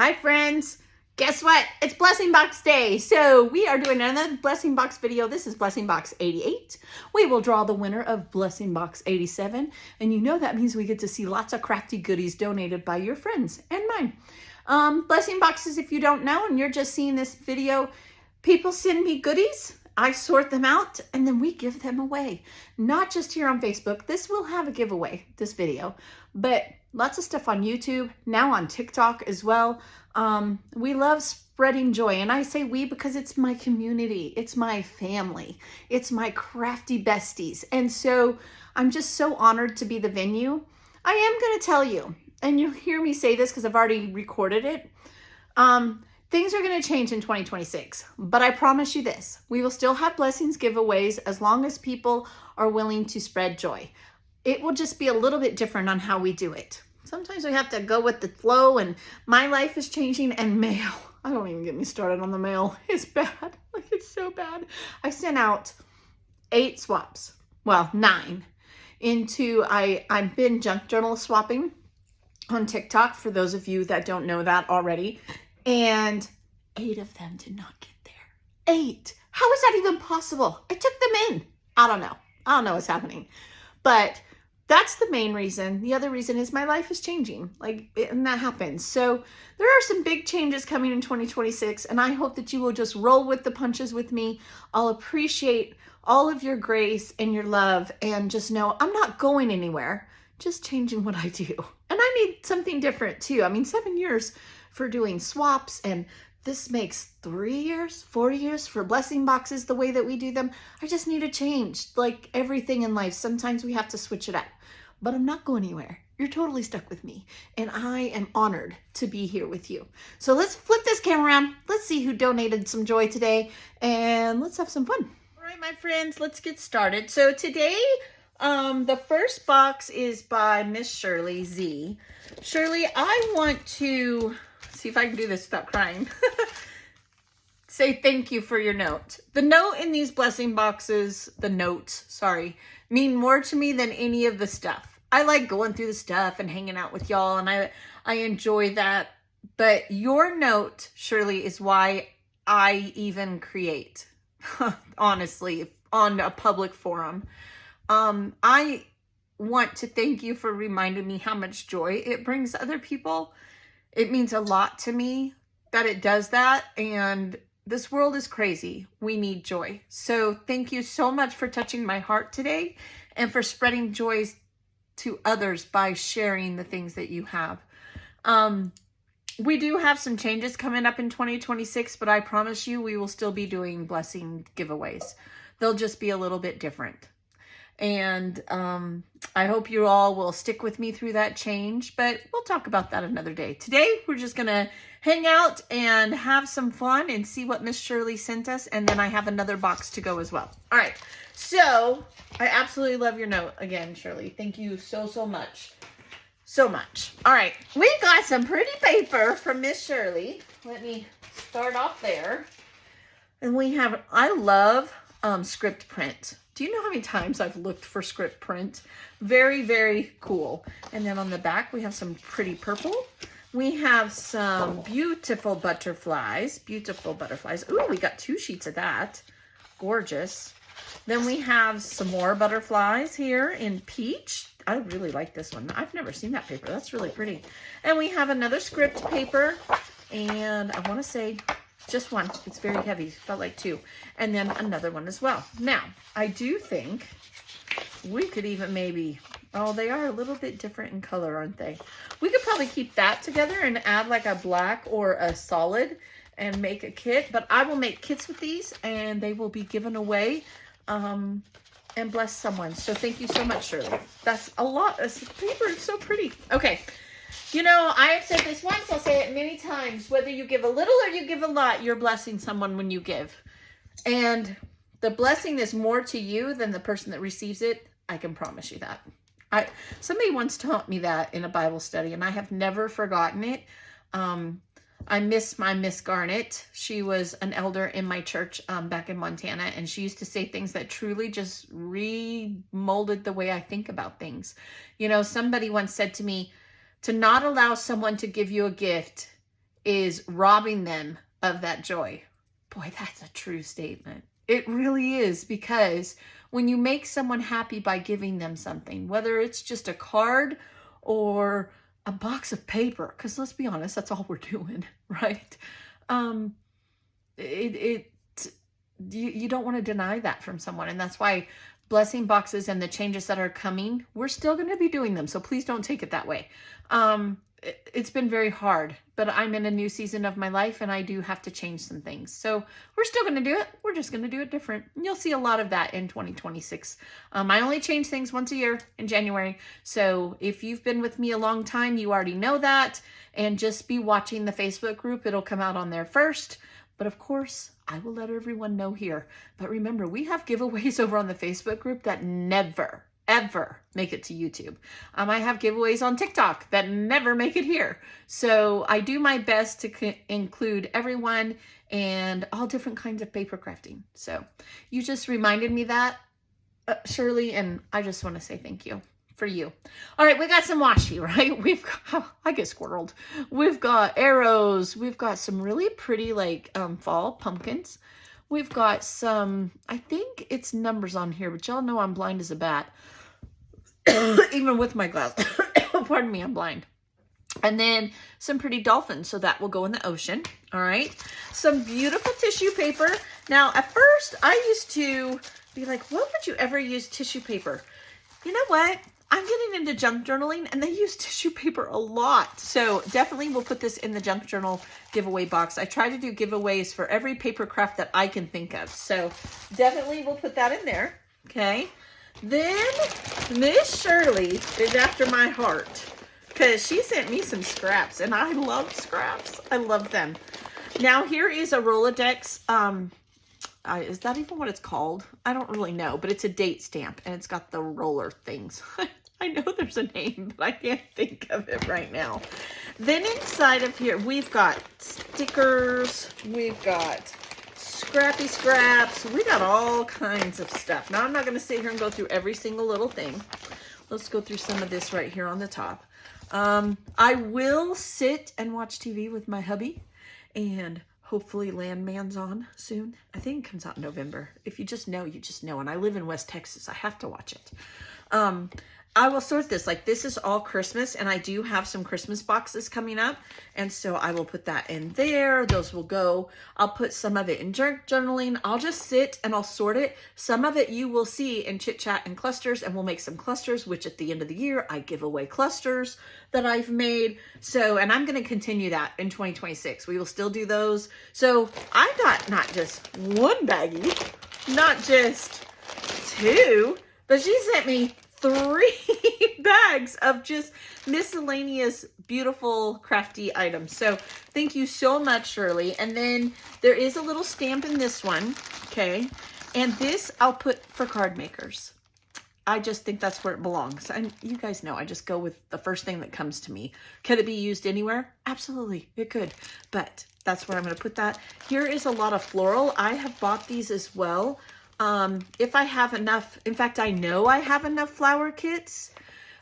Hi friends, guess what? It's Blessing Box Day. So we are doing another Blessing Box video. This is Blessing Box 88. We will draw the winner of Blessing Box 87. And you know that means we get to see lots of crafty goodies donated by your friends and mine. Blessing Boxes, if you don't know and you're just seeing this video, people send me goodies. I sort them out and then we give them away. Not just here on Facebook. This will have a giveaway, this video, but lots of stuff on YouTube, now on TikTok as well. We love spreading joy. And I say we because it's my community. It's my family. It's my crafty besties. And so I'm just so honored to be the venue. I am going to tell you, and you'll hear me say this because I've already recorded it. Things are going to change in 2026, but I promise you this, we will still have blessings giveaways as long as people are willing to spread joy. It will just be a little bit different on how we do it. Sometimes we have to go with the flow, and my life is changing, and mail. I don't even get me started on the mail. It's bad. Like, it's so bad. I sent out 8 swaps. Well, 9 into, I've been junk journal swapping on TikTok for those of you that don't know that already. And 8 of them did not get there. 8. How is that even possible? I took them in. I don't know. I don't know what's happening. But that's the main reason. The other reason is my life is changing. And that happens. So there are some big changes coming in 2026. And I hope that you will just roll with the punches with me. I'll appreciate all of your grace and your love. And just know I'm not going anywhere. Just changing what I do. And I need something different too. I mean, 7 years for doing swaps, and this makes 3 years, 4 years for blessing boxes the way that we do them. I just need a change. Like everything in life, sometimes we have to switch it up. But I'm not going anywhere. You're totally stuck with me, and I am honored to be here with you. So let's flip this camera around. Let's see who donated some joy today, and let's have some fun. All right, my friends, let's get started. So today, the first box is by Miss Shirley Z. Shirley, I want to see if I can do this without crying. Say thank you for your note. The note in these blessing boxes, mean more to me than any of the stuff. I like going through the stuff and hanging out with y'all, and I enjoy that. But your note, Shirley, is why I even create, honestly, on a public forum. I want to thank you for reminding me how much joy it brings other people. It means a lot to me that it does that. And this world is crazy. We need joy. So thank you so much for touching my heart today and for spreading joy to others by sharing the things that you have. We do have some changes coming up in 2026, but I promise you we will still be doing blessing giveaways. They'll just be a little bit different. And I hope you all will stick with me through that change, but we'll talk about that another day. Today, we're just going to hang out and have some fun and see what Miss Shirley sent us. And then I have another box to go as well. All right. So I absolutely love your note again, Shirley. Thank you so, so much. So much. All right. We got some pretty paper from Miss Shirley. Let me start off there. And we have, I love script print. Do you know how many times I've looked for script print? Very, very cool. And then on the back, we have some pretty purple. We have some beautiful butterflies. Beautiful butterflies. Ooh, we got 2 sheets of that. Gorgeous. Then we have some more butterflies here in peach. I really like this one. I've never seen that paper. That's really pretty. And we have another script paper. And I want to say just one. It's very heavy. Felt like 2. And then another one as well. Now, I do think we could even maybe, oh, they are a little bit different in color, aren't they? We could probably keep that together and add like a black or a solid and make a kit. But I will make kits with these and they will be given away and bless someone. So thank you so much, Shirley. That's a lot of paper. It's so pretty. Okay. You know, I have said this once, I'll say it many times, whether you give a little or you give a lot, you're blessing someone when you give. And the blessing is more to you than the person that receives it. I can promise you that. Somebody once taught me that in a Bible study, and I have never forgotten it. I miss my Miss Garnett. She was an elder in my church back in Montana, and she used to say things that truly just remolded the way I think about things. You know, somebody once said to me, to not allow someone to give you a gift is robbing them of that joy. Boy, that's a true statement. It really is, because when you make someone happy by giving them something, whether it's just a card or a box of paper, because let's be honest, that's all we're doing, right? You don't want to deny that from someone. And that's why blessing boxes and the changes that are coming, we're still going to be doing them. So please don't take it that way. It's been very hard, but I'm in a new season of my life and I do have to change some things. So we're still going to do it. We're just going to do it different. And you'll see a lot of that in 2026. I only change things once a year in January. So if you've been with me a long time, you already know that. And just be watching the Facebook group. It'll come out on there first. But of course, I will let everyone know here. But remember, we have giveaways over on the Facebook group that never, ever make it to YouTube. I have giveaways on TikTok that never make it here. So I do my best to include everyone and all different kinds of paper crafting. So you just reminded me that, Shirley, and I just want to say thank you for you. All right, we got some washi, right? We've got, I get squirreled. We've got arrows. We've got some really pretty like fall pumpkins. We've got some, I think it's numbers on here, but y'all know I'm blind as a bat. Even with my glasses. Pardon me, I'm blind. And then some pretty dolphins, so that will go in the ocean. All right. Some beautiful tissue paper. Now, at first, I used to be like, what would you ever use tissue paper? You know what? I'm getting into junk journaling, and they use tissue paper a lot. So definitely we'll put this in the junk journal giveaway box. I try to do giveaways for every paper craft that I can think of. So definitely we'll put that in there. Okay. Then Miss Shirley is after my heart because she sent me some scraps, and I love scraps. I love them. Now here is a Rolodex. Is that even what it's called? I don't really know, but it's a date stamp and it's got the roller things. I know there's a name, but I can't think of it right now. Then inside of here, we've got stickers. We've got scrappy scraps. We got all kinds of stuff. Now, I'm not going to sit here and go through every single little thing. Let's go through some of this right here on the top. I will sit and watch TV with my hubby, and hopefully Landman's on soon. I think it comes out in November. If you just know, you just know. And I live in West Texas. I have to watch it. I will sort this. Like, this is all Christmas, and I do have some Christmas boxes coming up. And so I will put that in there. Those will go. I'll put some of it in junk journaling. I'll just sit and I'll sort it. Some of it you will see in Chit Chat and clusters, and we'll make some clusters, which at the end of the year, I give away clusters that I've made. So, and I'm going to continue that in 2026. We will still do those. So I got not just one baggie, not just two, but she sent me 3 bags of just miscellaneous, beautiful, crafty items. So thank you so much, Shirley. And then there is a little stamp in this one. Okay. And this I'll put for card makers. I just think that's where it belongs. And you guys know, I just go with the first thing that comes to me. Could it be used anywhere? Absolutely, it could. But that's where I'm going to put that. Here is a lot of floral. I have bought these as well. If I have enough, in fact, I know I have enough flower kits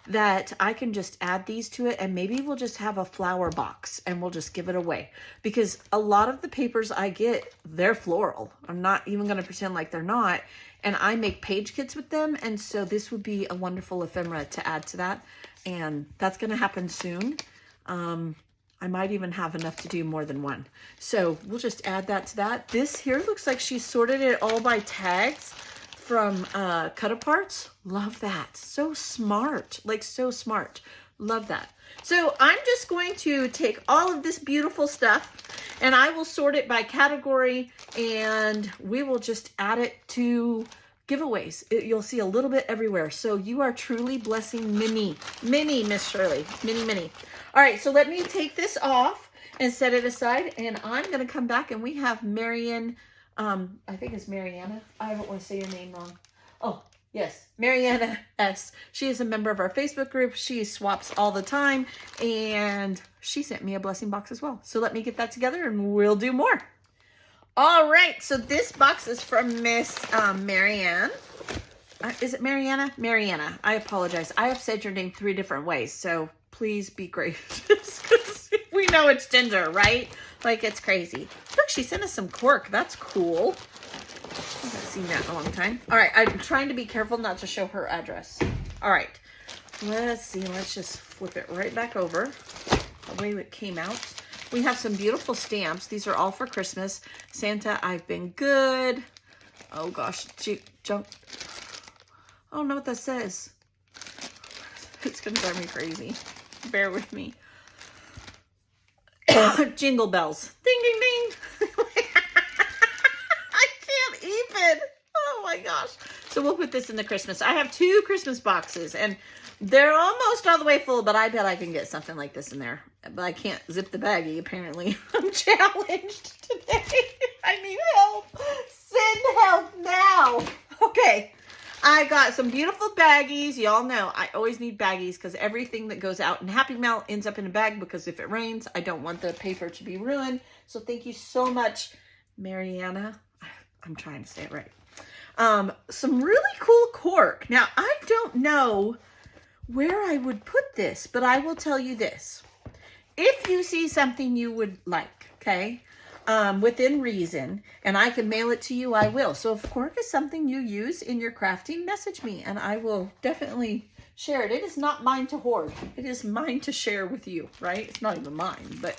that I can just add these to it, and maybe we'll just have a flower box and we'll just give it away, because a lot of the papers I get, they're floral. I'm not even going to pretend like they're not, and I make page kits with them. And so this would be a wonderful ephemera to add to that. And that's going to happen soon. I might even have enough to do more than one. So we'll just add that to that. This here looks like she sorted it all by tags from cut aparts. Love that. So smart. Like, so smart. Love that. So I'm just going to take all of this beautiful stuff and I will sort it by category, and we will just add it to giveaways. You'll see a little bit everywhere. So you are truly blessing many, Miss Shirley. Many. All right, so let me take this off and set it aside, and I'm going to come back, and we have Marianna. I think it's Marianna. I don't want to say your name wrong. Oh, yes, Marianna S. She is a member of our Facebook group. She swaps all the time, and she sent me a blessing box as well. So let me get that together, and we'll do more. All right, so this box is from Miss Marianne. Is it Marianna? Marianna. I apologize. I have said your name 3 different ways, so please be gracious, because we know it's ginger, right? Like, it's crazy. Look, she sent us some cork. That's cool. I haven't seen that in a long time. All right, I'm trying to be careful not to show her address. All right, let's see. Let's just flip it right back over the way it came out. We have some beautiful stamps. These are all for Christmas. Santa, I've been good. Oh gosh, junk. I don't know what that says. It's gonna drive me crazy. Bear with me. Jingle bells. Ding, ding, ding. I can't even. Oh my gosh. So we'll put this in the Christmas. I have 2 Christmas boxes and they're almost all the way full, but I bet I can get something like this in there. But I can't zip the baggie, apparently. I'm challenged today. I need help. Send help now. Okay. I got some beautiful baggies. Y'all know I always need baggies because everything that goes out in Happy Mail ends up in a bag because if it rains, I don't want the paper to be ruined. So thank you so much, Marianna. I'm trying to say it right. Some really cool cork. Now, I don't know where I would put this, but I will tell you this. If you see something you would like, okay, within reason, and I can mail it to you, I will. So if cork is something you use in your crafting, message me, and I will definitely share it. It is not mine to hoard. It is mine to share with you, right? It's not even mine, but,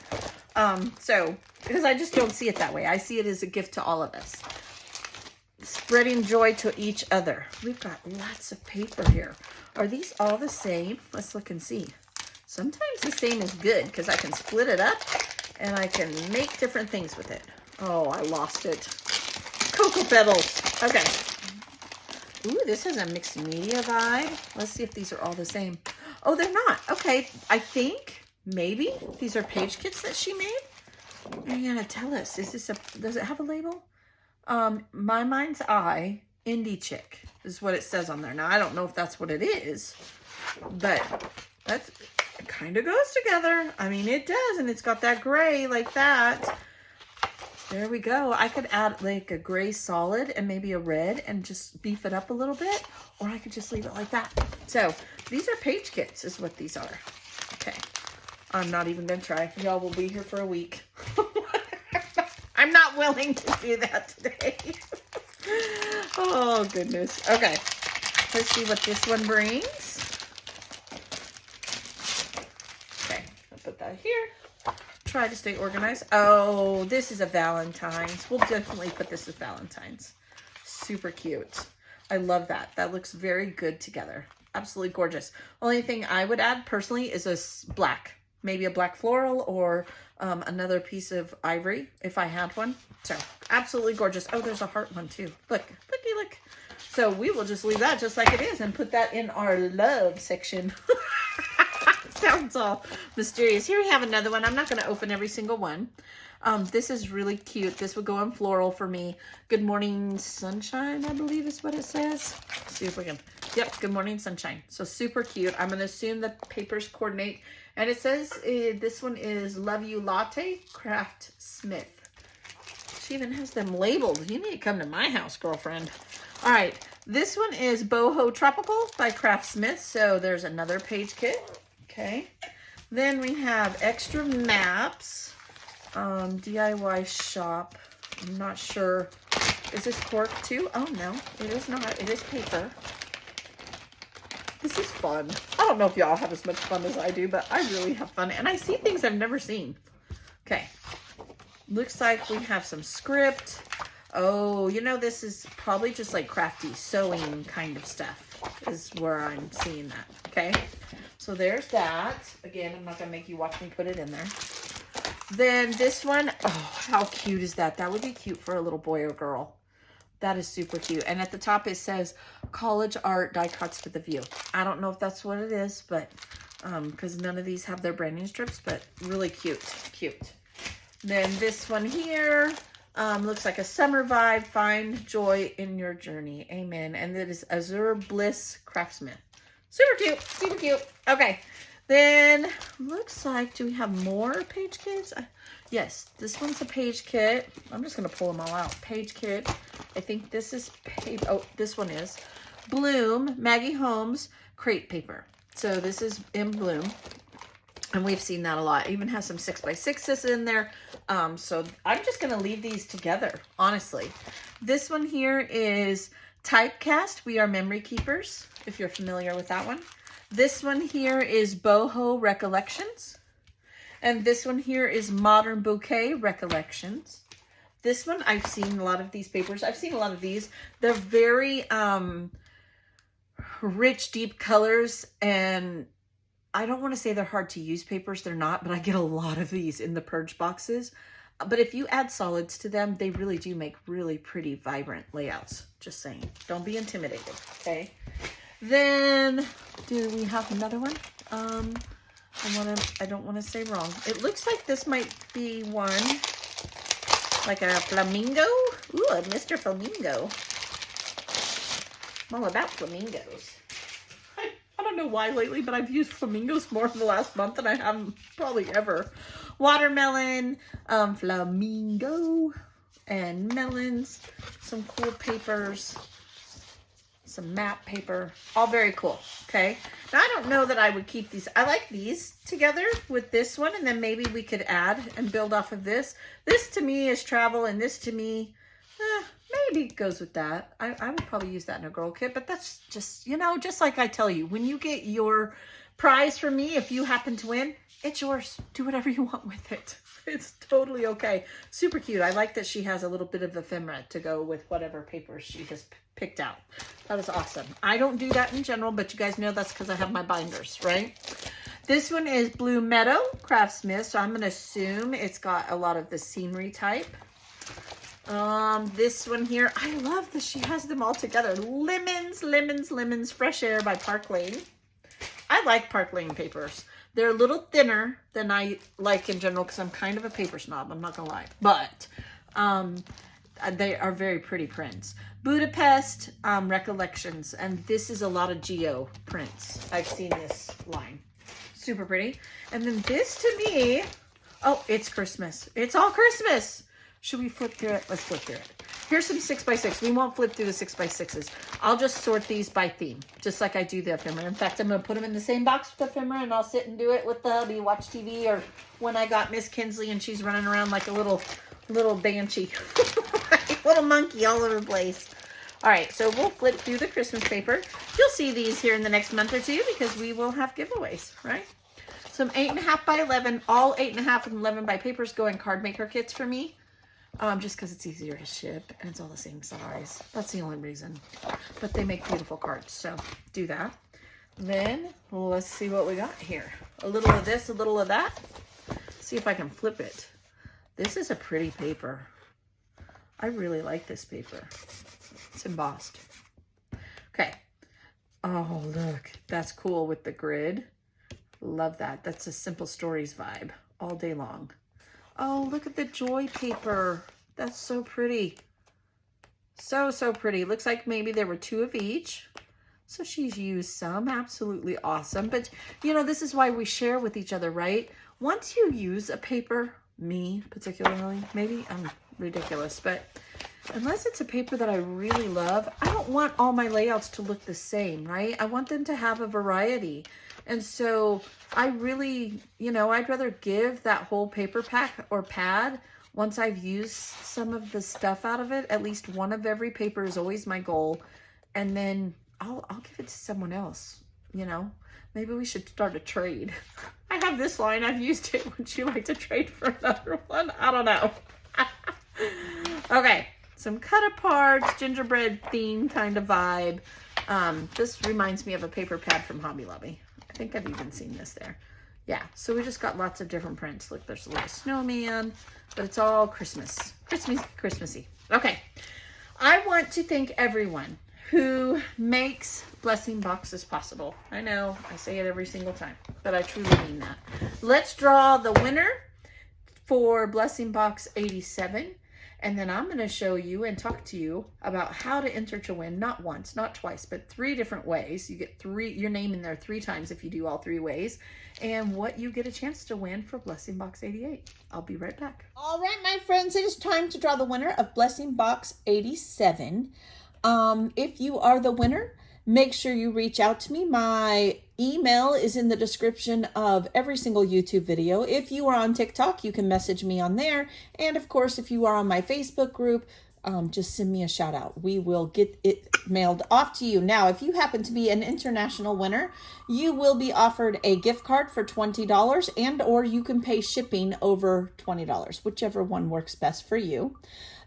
so, because I just don't see it that way. I see it as a gift to all of us. Spreading joy to each other. We've got lots of paper here. Are these all the same? Let's look and see. Sometimes the same is good because I can split it up and I can make different things with it. Oh, I lost it. Cocoa petals. Okay. Ooh, this has a mixed media vibe. Let's see if these are all the same. Oh, they're not. Okay. I think maybe these are page kits that she made. Marianna, tell us. Is this does it have a label? My Mind's Eye Indie Chick is what it says on there. Now, I don't know if that's what it is, but that's, it kind of goes together. I mean, it does, and it's got that gray like that. There we go. I could add like a gray solid and maybe a red and just beef it up a little bit, or I could just leave it like that. So these are page kits is what these are. Okay. I'm not even going to try. Y'all will be here for a week. I'm not willing to do that today. Oh, goodness. Okay. Let's see what this one brings. Okay. I'll put that here. Try to stay organized. Oh, this is a Valentine's. We'll definitely put this as Valentine's. Super cute. I love that. That looks very good together. Absolutely gorgeous. Only thing I would add personally is a black. Maybe a black floral or another piece of ivory if I had one. So absolutely gorgeous. Oh, there's a heart one too. Look, looky, look. So we will just leave that just like it is and put that in our love section. Sounds all mysterious. Here we have another one. I'm not going to open every single one. This is really cute. This would go on floral for me. Good morning, sunshine, I believe is what it says. Let's see if we can. Yep, good morning, sunshine. So super cute. I'm going to assume the papers coordinate. And it says this one is Love You Latte, Craft Smith. She even has them labeled. You need to come to my house, girlfriend. All right. This one is Boho Tropical by Craft Smith. So there's another page kit. Okay. Then we have extra maps. DIY shop. I'm not sure. Is this cork too? Oh, no. It is not. It is paper. This is fun. I don't know if y'all have as much fun as I do, but I really have fun. And I see things I've never seen. Okay. Looks like we have some script. Oh, you know, this is probably just like crafty sewing kind of stuff is where I'm seeing that. Okay. So there's that. Again, I'm not going to make you watch me put it in there. Then this one, oh, how cute is that? That would be cute for a little boy or girl. That is super cute. And at the top it says college art die cuts with a view. I don't know if that's what it is, but because none of these have their branding strips, but really cute. Cute. Then this one here looks like a summer vibe. Find joy in your journey. Amen. And it is Azure Bliss Craftsman. Super cute. Super cute. Okay. Then looks like, do we have more page kits? Yes, this one's a page kit. I'm just going to pull them all out. Page kit. I think this is paper. Oh, this one is Bloom Maggie Holmes crate paper. So this is in Bloom. And we've seen that a lot. It even has some 6x6s in there. So I'm just going to leave these together, honestly. This one here is Typecast. We Are Memory Keepers, if you're familiar with that one. This one here is Boho Recollections. And this one here is Modern Bouquet Recollections. This one, I've seen a lot of these papers. I've seen a lot of these. They're very rich, deep colors, and I don't want to say they're hard to use papers. They're not, but I get a lot of these in the purge boxes. But if you add solids to them, they really do make really pretty, vibrant layouts. Just saying. Don't be intimidated, okay? Then, do we have another one? I don't want to say wrong. It looks like this might be one, like a flamingo. Ooh, a Mr. Flamingo. I'm all about flamingos. I don't know why lately, but I've used flamingos more in the last month than I have probably ever. Watermelon, flamingo, and melons. Some cool papers. Some map paper. All very cool. Okay. Now, I don't know that I would keep these. I like these together with this one, and then maybe we could add and build off of this. This to me is travel, and this to me, maybe goes with that. I would probably use that in a girl kit, but that's just, you know, just like I tell you, when you get your prize from me, if you happen to win, it's yours. Do whatever you want with it. It's totally okay. Super cute. I like that she has a little bit of ephemera to go with whatever papers she has picked out. That is awesome. I don't do that in general, but you guys know that's because I have my binders, right? This one is Blue Meadow Craftsmith, so I'm going to assume it's got a lot of the scenery type. This one here, I love that she has them all together. Lemons, Fresh Air by Park Lane. I like Park Lane papers. They're a little thinner than I like in general because I'm kind of a paper snob, I'm not gonna lie. But they are very pretty prints. Budapest Recollections, and this is a lot of geo prints. I've seen this line. Super pretty. And then this to me, oh, it's Christmas. It's all Christmas. Should we flip through it? Let's flip through it. Here's some 6x6. We won't flip through the 6x6s. I'll just sort these by theme, just like I do the ephemera. In fact, I'm going to put them in the same box with the ephemera, and I'll sit and do it with the hubby, watch TV, or when I got Miss Kinsley and she's running around like a little banshee, little monkey all over the place. All right, so we'll flip through the Christmas paper. You'll see these here in the next month or two because we will have giveaways, right? Some 8.5 by 11, all 8.5 and 11 by papers go in card maker kits for me. Just because it's easier to ship and it's all the same size. That's the only reason. But they make beautiful cards, so do that. Then, well, let's see what we got here. A little of this, a little of that. See if I can flip it. This is a pretty paper. I really like this paper. It's embossed. Okay. Oh, look. That's cool with the grid. Love that. That's a Simple Stories vibe all day long. Oh, look at the joy paper. That's so pretty. So pretty. Looks like maybe there were 2 of each. So she's used some. Absolutely awesome. But, you know, this is why we share with each other, right? Once you use a paper, me particularly, maybe I'm ridiculous, but unless it's a paper that I really love, I don't want all my layouts to look the same, right? I want them to have a variety. And so I really, you know, I'd rather give that whole paper pack or pad once I've used some of the stuff out of it. At least one of every paper is always my goal. And then I'll give it to someone else, you know. Maybe we should start a trade. I have this line. I've used it. Would you like to trade for another one? I don't know. Okay. Some cut aparts, gingerbread theme kind of vibe. This reminds me of a paper pad from Hobby Lobby. I think I've even seen this there. Yeah, so we just got lots of different prints. Look, there's a little snowman, but it's all Christmassy. Okay, I want to thank everyone who makes blessing boxes possible. I know I say it every single time, but I truly mean that. Let's draw the winner for Blessing Box 87. And then I'm going to show you and talk to you about how to enter to win, not once, not twice, but 3 different ways. You get your name in there 3 times if you do all 3 ways, and what you get a chance to win for Blessing Box 88. I'll be right back. All right, my friends, it is time to draw the winner of Blessing Box 87. If you are the winner, make sure you reach out to me. My email is in the description of every single YouTube video. If you are on TikTok, you can message me on there. And of course, if you are on my Facebook group, just send me a shout out. We will get it mailed off to you. Now, if you happen to be an international winner, you will be offered a gift card for $20 and or you can pay shipping over $20, whichever one works best for you.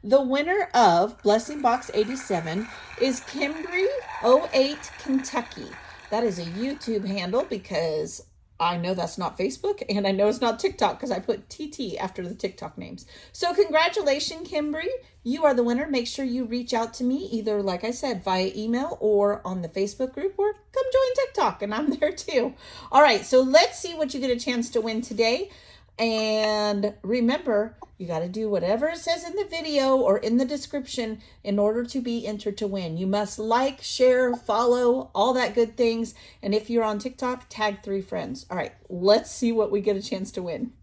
The winner of Blessing Box 87 is Kimbry08 Kentucky. That is a YouTube handle because I know that's not Facebook and I know it's not TikTok because I put TT after the TikTok names. So congratulations, Kimbry. You are the winner. Make sure you reach out to me either, like I said, via email or on the Facebook group or come join TikTok and I'm there too. All right, so let's see what you get a chance to win today. And remember, you got to do whatever it says in the video or in the description in order to be entered to win. You must like, share, follow, all that good things. And if you're on TikTok, tag 3 friends. All right, let's see what we get a chance to win.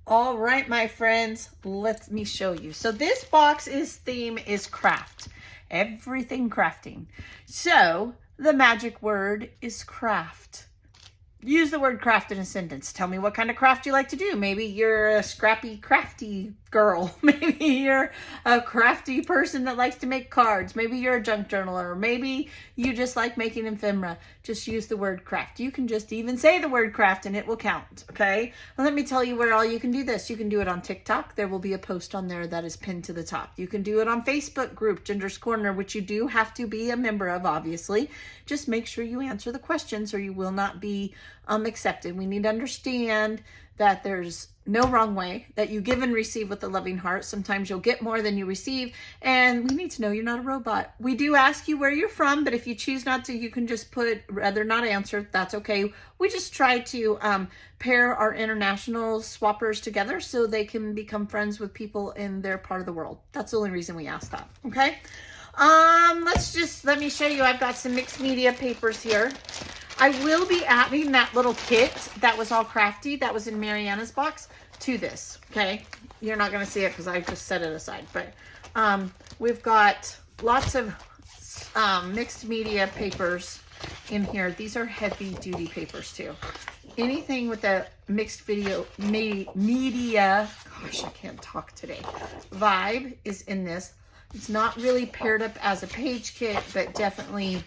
All right, my friends, let me show you. So this box's theme is craft. Everything crafting. So the magic word is craft. Use the word craft in a sentence. Tell me what kind of craft you like to do. Maybe you're a scrappy, crafty girl. Maybe you're a crafty person that likes to make cards. Maybe you're a junk journaler. Maybe you just like making ephemera. Just use the word craft. You can just even say the word craft and it will count, okay? Well, let me tell you where all you can do this. You can do it on TikTok. There will be a post on there that is pinned to the top. You can do it on Facebook group, Ginger's Corner, which you do have to be a member of, obviously. Just make sure you answer the questions or you will not be accepted. We need to understand that there's no wrong way, that you give and receive with a loving heart. Sometimes you'll get more than you receive, and we need to know you're not a robot. We do ask you where you're from, but if you choose not to, you can just put rather not answer. That's okay. We just try to pair our international swappers together so they can become friends with people in their part of the world. That's the only reason we ask that, okay? Let me show you. I've got some mixed media papers here. I will be adding that little kit that was all crafty, that was in Marianna's box, to this, okay? You're not going to see it because I just set it aside, but we've got lots of mixed media papers in here. These are heavy duty papers too. Anything with a mixed video media, gosh, I can't talk today, vibe is in this. It's not really paired up as a page kit, but definitely,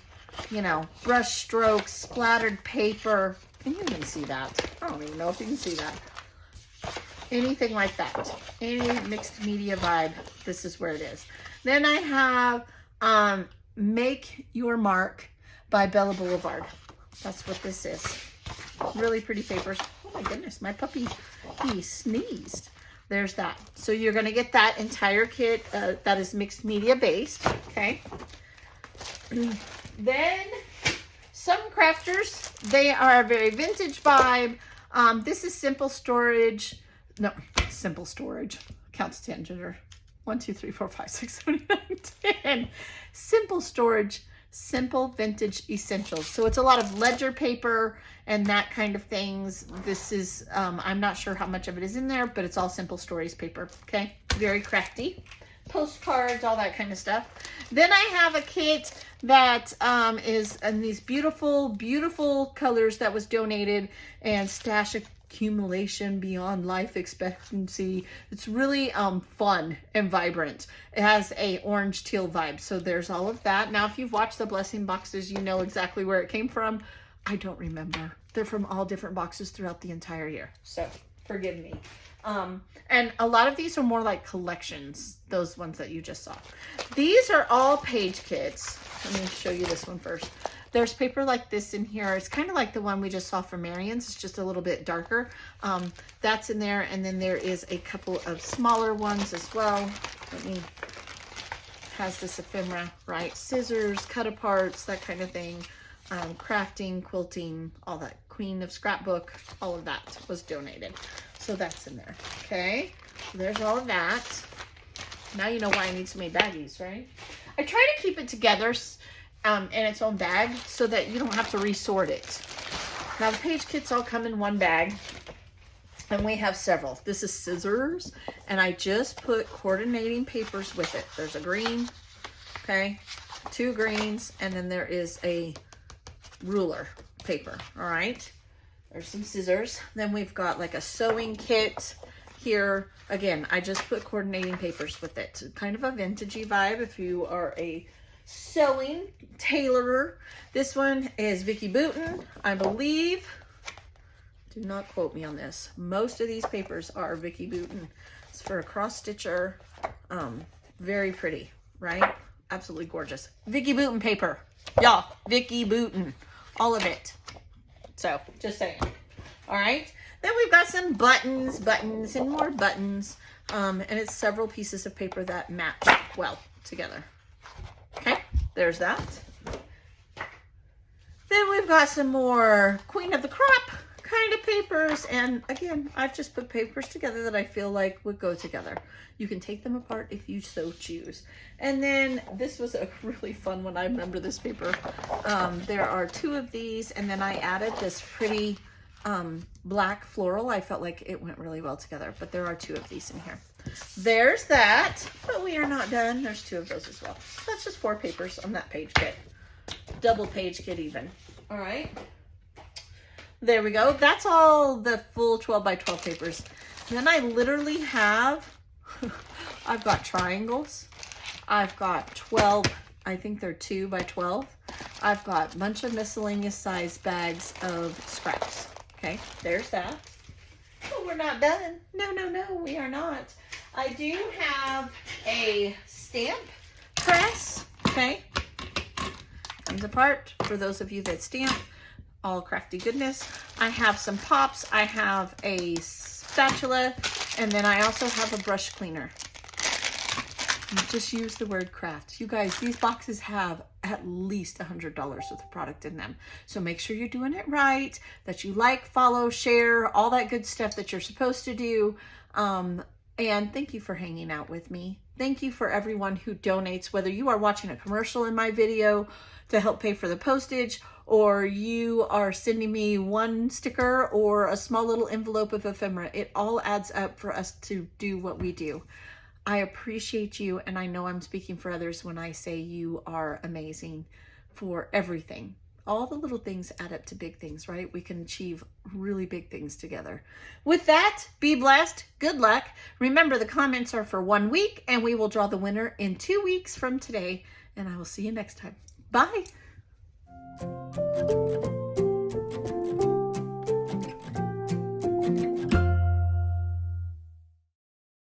you know, brush strokes, splattered paper. Can you even see that? I don't even know if you can see that. Anything like that. Any mixed media vibe, this is where it is. Then I have Make Your Mark by Bella Boulevard. That's what this is. Really pretty papers. Oh my goodness, my puppy, he sneezed. There's that. So you're going to get that entire kit that is mixed media based, okay? Then some crafters, they are a very vintage vibe. This is Simple Storage. No, Simple Storage. Counts 10, Ginger. 1, 2, 3, 4, 5, 6, 7, 8, 9, 10. Simple Storage, Simple Vintage Essentials. So it's a lot of ledger paper and that kind of things. This is, I'm not sure how much of it is in there, but it's all Simple Stories paper, okay? Very crafty. Postcards, all that kind of stuff. Then I have a kit that is in these beautiful, beautiful colors that was donated, and stash accumulation beyond life expectancy. It's really fun and vibrant. It has a orange teal vibe. So there's all of that. Now, if you've watched the blessing boxes, you know exactly where it came from. I don't remember. They're from all different boxes throughout the entire year. So forgive me. And a lot of these are more like collections, those ones that you just saw. These are all page kits. Let me show you this one first. There's paper like this in here. It's kind of like the one we just saw from Marion's. It's just a little bit darker. That's in there. And then there is a couple of smaller ones as well. Has this ephemera, right? Scissors, cut aparts, that kind of thing. Crafting, quilting, all that. Queen of Scrapbook, all of that was donated. So that's in there. Okay, so there's all of that. Now you know why I need so many baggies, right? I try to keep it together in its own bag so that you don't have to resort it. Now the page kits all come in one bag, and we have several. This is scissors, and I just put coordinating papers with it. There's a green, okay, 2 greens, and then there is a ruler paper. All right. There's some scissors. Then we've got like a sewing kit here. Again, I just put coordinating papers with it. Kind of a vintagey vibe if you are a sewing tailorer. This one is Vicki Boutin, I believe. Do not quote me on this. Most of these papers are Vicki Boutin. It's for a cross stitcher. Very pretty, right? Absolutely gorgeous. Vicki Boutin paper. Y'all, Vicki Boutin. All of it. So, just saying. All right. Then we've got some buttons, and more buttons. And it's several pieces of paper that match well together. Okay, there's that. Then we've got some more Queen of the Crop kind of papers. And again, I've just put papers together that I feel like would go together. You can take them apart if you so choose. And then this was a really fun one. I remember this paper. There are 2 of these, and then I added this pretty black floral. I felt like it went really well together, but there are 2 of these in here. There's that, but we are not done. There's 2 of those as well. That's just 4 papers on that page kit. Double page kit even. All right. There we go. That's all the full 12 by 12 papers. And then I literally have, I've got triangles. I've got 12, I think they're 2 by 12. I've got a bunch of miscellaneous size bags of scraps. Okay, there's that. But we're not done. No, we are not. I do have a stamp press. Okay, comes apart for those of you that stamp. All crafty goodness. I have some pops. I have a spatula, and then I also have a brush cleaner. Just use the word craft. You guys, these boxes have at least $100 worth of product in them. So make sure you're doing it right, that you like, follow, share, all that good stuff that you're supposed to do. And thank you for hanging out with me. Thank you for everyone who donates, whether you are watching a commercial in my video to help pay for the postage, or you are sending me one sticker or a small little envelope of ephemera. It all adds up for us to do what we do. I appreciate you, and I know I'm speaking for others when I say you are amazing for everything. All the little things add up to big things, right? We can achieve really big things together. With that, be blessed. Good luck. Remember, the comments are for 1 week, and we will draw the winner in 2 weeks from today, and I will see you next time. Bye.